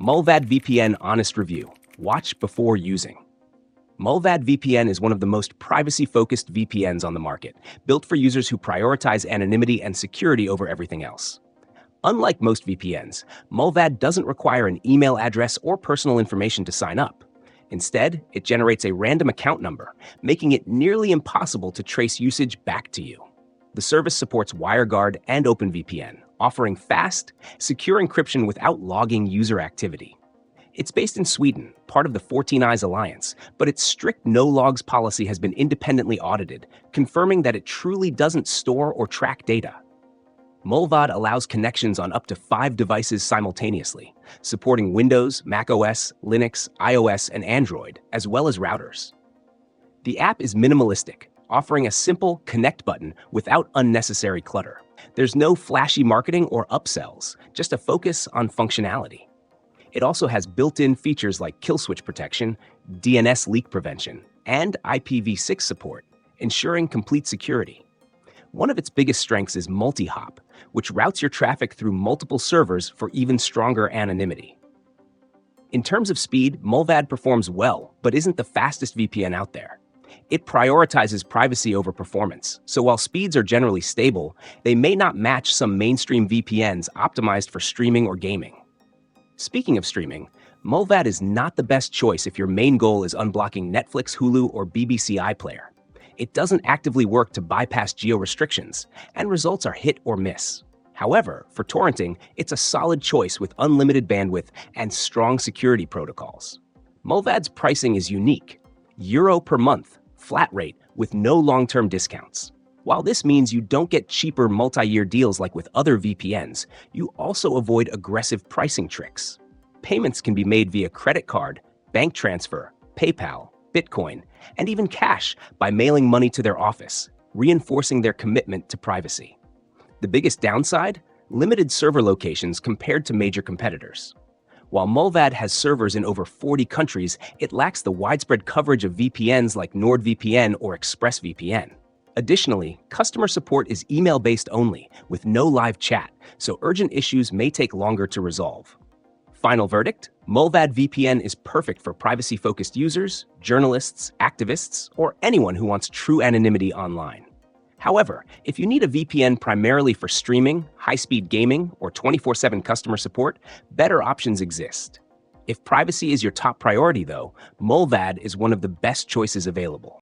Mullvad VPN Honest Review. Watch before using. Mullvad VPN is one of the most privacy-focused VPNs on the market, built for users who prioritize anonymity and security over everything else. Unlike most VPNs, Mullvad doesn't require an email address or personal information to sign up. Instead, it generates a random account number, making it nearly impossible to trace usage back to you. The service supports WireGuard and OpenVPN, offering fast, secure encryption without logging user activity. It's based in Sweden, part of the 14 Eyes Alliance, but its strict no-logs policy has been independently audited, confirming that it truly doesn't store or track data. Mullvad allows connections on up to 5 devices simultaneously, supporting Windows, macOS, Linux, iOS, and Android, as well as routers. The app is minimalistic, offering a simple connect button without unnecessary clutter. There's no flashy marketing or upsells, just a focus on functionality. It also has built-in features like kill switch protection, DNS leak prevention, and IPv6 support, ensuring complete security. One of its biggest strengths is multi-hop, which routes your traffic through multiple servers for even stronger anonymity. In terms of speed, Mullvad performs well, but isn't the fastest VPN out there. It prioritizes privacy over performance, so while speeds are generally stable, they may not match some mainstream VPNs optimized for streaming or gaming. Speaking of streaming, Mullvad is not the best choice if your main goal is unblocking Netflix, Hulu, or BBC iPlayer. It doesn't actively work to bypass geo-restrictions, and results are hit or miss. However, for torrenting, it's a solid choice with unlimited bandwidth and strong security protocols. Mullvad's pricing is unique, €1 per month, flat rate, with no long-term discounts. While this means you don't get cheaper multi-year deals like with other VPNs, you also avoid aggressive pricing tricks. Payments can be made via credit card, bank transfer, PayPal, Bitcoin, and even cash by mailing money to their office, reinforcing their commitment to privacy. The biggest downside? Limited server locations compared to major competitors. While Mullvad has servers in over 40 countries, it lacks the widespread coverage of VPNs like NordVPN or ExpressVPN. Additionally, customer support is email-based only, with no live chat, so urgent issues may take longer to resolve. Final verdict? Mullvad VPN is perfect for privacy-focused users, journalists, activists, or anyone who wants true anonymity online. However, if you need a VPN primarily for streaming, high-speed gaming, or 24/7 customer support, better options exist. If privacy is your top priority, though, Mullvad is one of the best choices available.